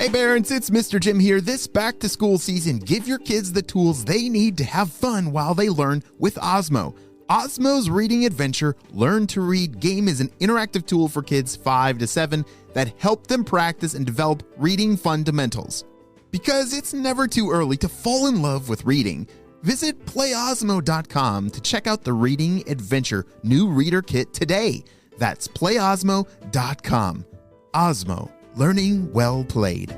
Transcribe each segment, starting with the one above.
Hey parents, it's Mr. Jim here. This back to school season, give your kids the tools they need to have fun while they learn with Osmo. Osmo's Reading Adventure Learn to Read game is an interactive tool for kids 5 to 7 that help them practice and develop reading fundamentals. Because it's never too early to fall in love with reading, visit playosmo.com to check out the Reading Adventure new reader kit today. That's playosmo.com. Osmo, learning well played.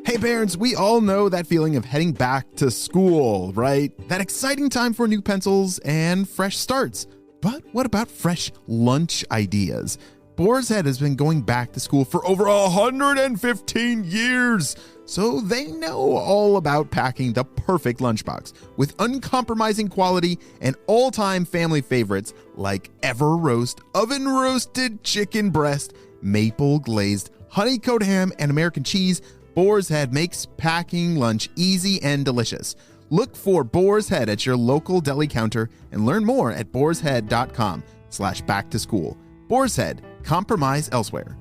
Hey parents, we all know that feeling of heading back to school, right? That exciting time for new pencils and fresh starts. But what about fresh lunch ideas? Boar's Head has been going back to school for over 115 years, so they know all about packing the perfect lunchbox with uncompromising quality and all-time family favorites like Ever Roast, oven roasted chicken breast, maple glazed honey-coated ham, and American cheese. Boar's Head makes packing lunch easy and delicious. Look for Boar's Head at your local deli counter and learn more at boarshead.com/back-to-school. Boar's Head, compromise elsewhere.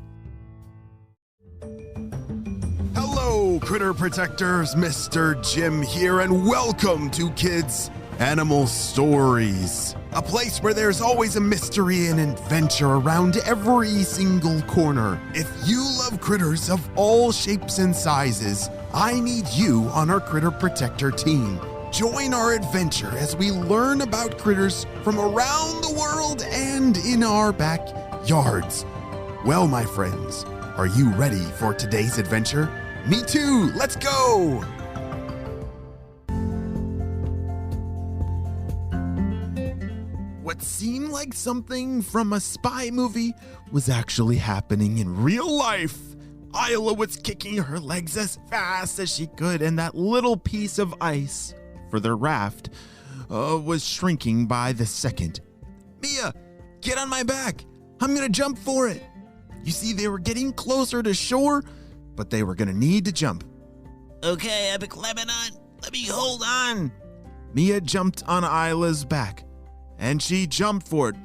Hello, critter protectors. Mr. Jim here, and welcome to Kids Animal Stories, a place where there's always a mystery and adventure around every single corner. If you love critters of all shapes and sizes, I need you on our Critter Protector team. Join our adventure as we learn about critters from around the world and in our backyards. Well, my friends, are you ready for today's adventure? Me too, let's go! What seemed like something from a spy movie was actually happening in real life. Isla was kicking her legs as fast as she could, and that little piece of ice for their raft was shrinking by the second. Mia, get on my back. I'm gonna jump for it. You see, they were getting closer to shore, but they were gonna need to jump. Okay, I've been climbing on. Let me hold on. Mia jumped on Isla's back, and she jumped for it.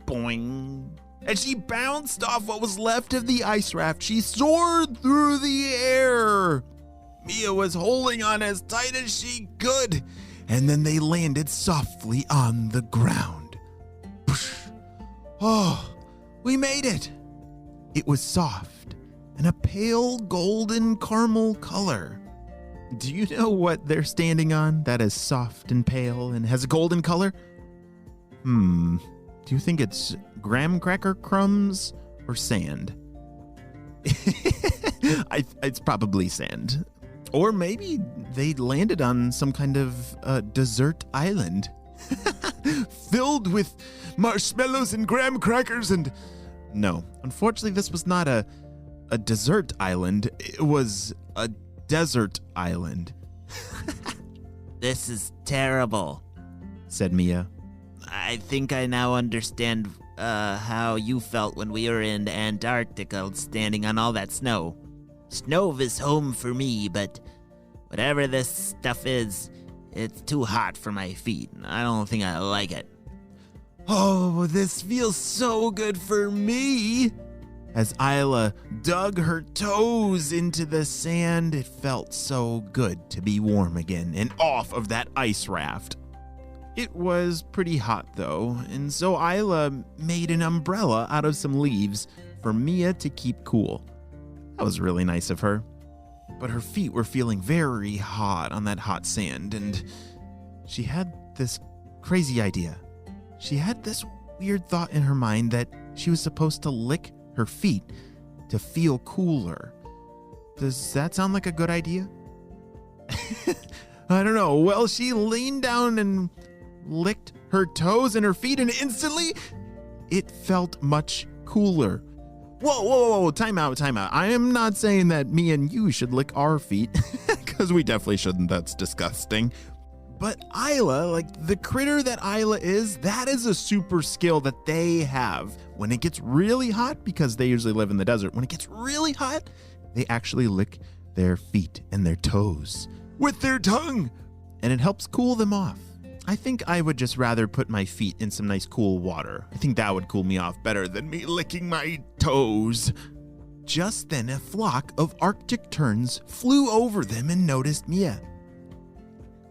Boing. And she bounced off what was left of the ice raft. She soared through the air. Mia was holding on as tight as she could, and then they landed softly on the ground. Oh, we made it. It was soft and a pale golden caramel color. Do you know what they're standing on that is soft and pale and has a golden color? Do you think it's graham cracker crumbs or sand? It's probably sand. Or maybe they landed on some kind of desert island filled with marshmallows and graham crackers and... No, unfortunately this was not a desert island. It was a desert island. This is terrible, said Mia. I think I now understand how you felt when we were in Antarctica standing on all that snow. Snow is home for me, but whatever this stuff is, it's too hot for my feet. I don't think I like it. Oh, this feels so good for me. As Isla dug her toes into the sand, it felt so good to be warm again and off of that ice raft. It was pretty hot though, and so Isla made an umbrella out of some leaves for Mia to keep cool. That was really nice of her. But her feet were feeling very hot on that hot sand, and she had this crazy idea. She had this weird thought in her mind that she was supposed to lick her feet to feel cooler. Does that sound like a good idea? I don't know. Well, she leaned down and licked her toes and her feet, and instantly it felt much cooler. Whoa, time out. I am not saying that me and you should lick our feet, because we definitely shouldn't. That's disgusting. But Isla, like the critter that Isla is, that is a super skill that they have. When it gets really hot, because they usually live in the desert, when it gets really hot, they actually lick their feet and their toes with their tongue, and it helps cool them off. I think I would just rather put my feet in some nice cool water. I think that would cool me off better than me licking my toes. Just then, a flock of Arctic terns flew over them and noticed Mia.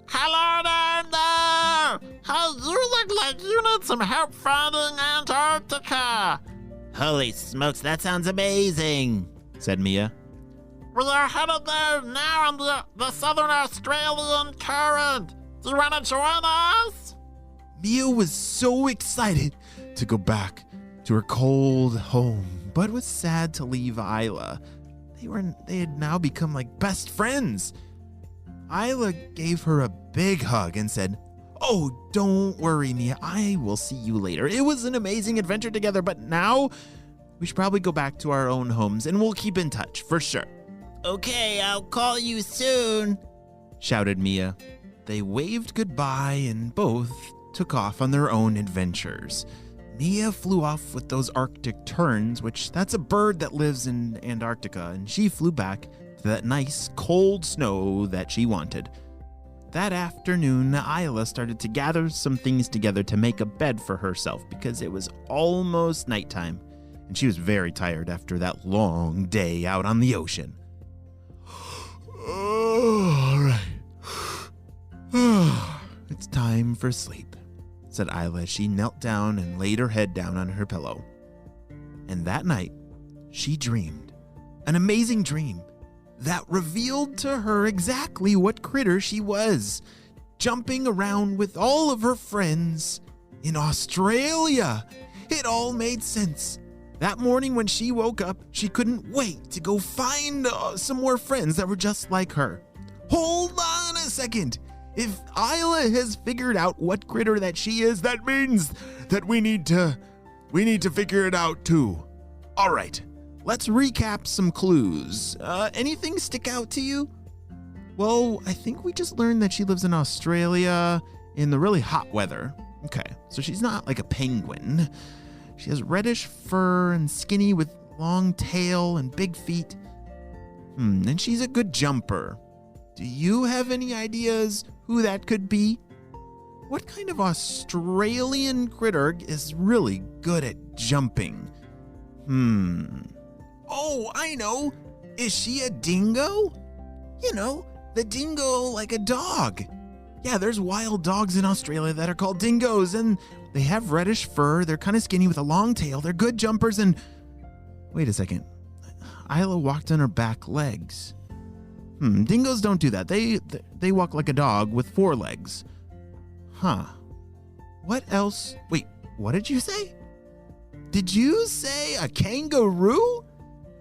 Hello down there! Hey, you look like you need some help finding Antarctica. Holy smokes, that sounds amazing, said Mia. We are headed there now on the Southern Australian current. Do you want to join us? Mia was so excited to go back to her cold home, but was sad to leave Isla. They had now become like best friends. Isla gave her a big hug and said, "Oh, don't worry, Mia. I will see you later. It was an amazing adventure together, but now we should probably go back to our own homes and we'll keep in touch for sure." Okay, I'll call you soon, shouted Mia. They waved goodbye and both took off on their own adventures. Mia flew off with those Arctic terns, which that's a bird that lives in Antarctica, and she flew back to that nice cold snow that she wanted. That afternoon, Isla started to gather some things together to make a bed for herself because it was almost nighttime, and she was very tired after that long day out on the ocean. All right. It's time for sleep, said Isla as she knelt down and laid her head down on her pillow. And that night, she dreamed an amazing dream that revealed to her exactly what critter she was, jumping around with all of her friends in Australia. It all made sense. That morning when she woke up, she couldn't wait to go find some more friends that were just like her. Hold on a second. If Isla has figured out what critter that she is, that means that we need to figure it out too. All right, let's recap some clues. Anything stick out to you? Well, I think we just learned that she lives in Australia in the really hot weather. Okay, so she's not like a penguin. She has reddish fur and skinny with long tail and big feet. And she's a good jumper. Do you have any ideas who that could be? What kind of Australian critter is really good at jumping? Oh, I know. Is she a dingo? You know, the dingo like a dog. Yeah, there's wild dogs in Australia that are called dingoes, and they have reddish fur. They're kind of skinny with a long tail. They're good jumpers, and... Wait a second. Isla walked on her back legs. Dingoes don't do that. They walk like a dog with 4 legs. Huh. What else? Wait, what did you say? Did you say a kangaroo?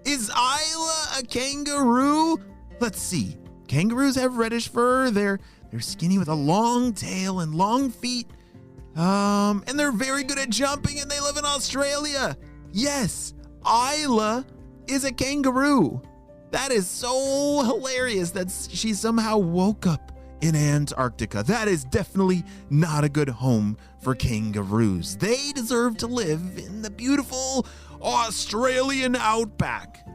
Is Isla a kangaroo? Let's see. Kangaroos have reddish fur. They're skinny with a long tail and long feet. And they're very good at jumping, and they live in Australia. Yes, Isla is a kangaroo. That is so hilarious that she somehow woke up in Antarctica. That is definitely not a good home for kangaroos. They deserve to live in the beautiful Australian outback.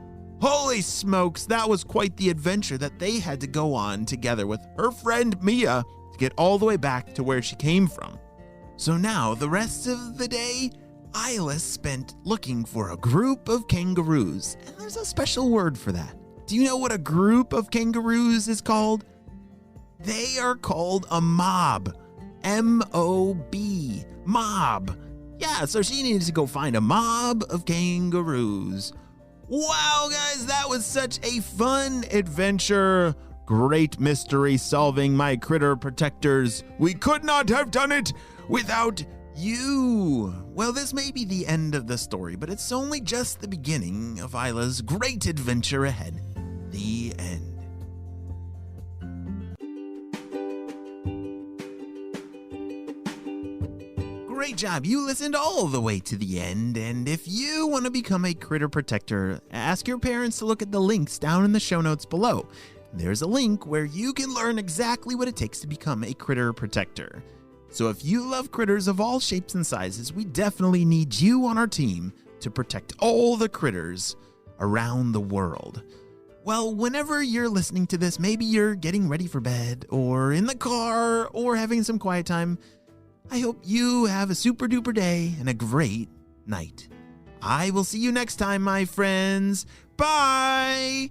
Holy smokes, that was quite the adventure that they had to go on together with her friend Mia to get all the way back to where she came from. So now, the rest of the day, Isla spent looking for a group of kangaroos, and there's a special word for that. Do you know what a group of kangaroos is called? They are called a mob. M-O-B. Mob. Yeah, so she needed to go find a mob of kangaroos. Wow, guys, that was such a fun adventure. Great mystery solving, my critter protectors. We could not have done it without you. Well, this may be the end of the story, but it's only just the beginning of Isla's great adventure ahead. The end. Great job. You listened all the way to the end, and if you want to become a critter protector, ask your parents to look at the links down in the show notes below. There's a link where you can learn exactly what it takes to become a critter protector. So if you love critters of all shapes and sizes, we definitely need you on our team to protect all the critters around the world. Well, whenever you're listening to this, maybe you're getting ready for bed, or in the car, or having some quiet time. I hope you have a super duper day and a great night. I will see you next time, my friends. Bye!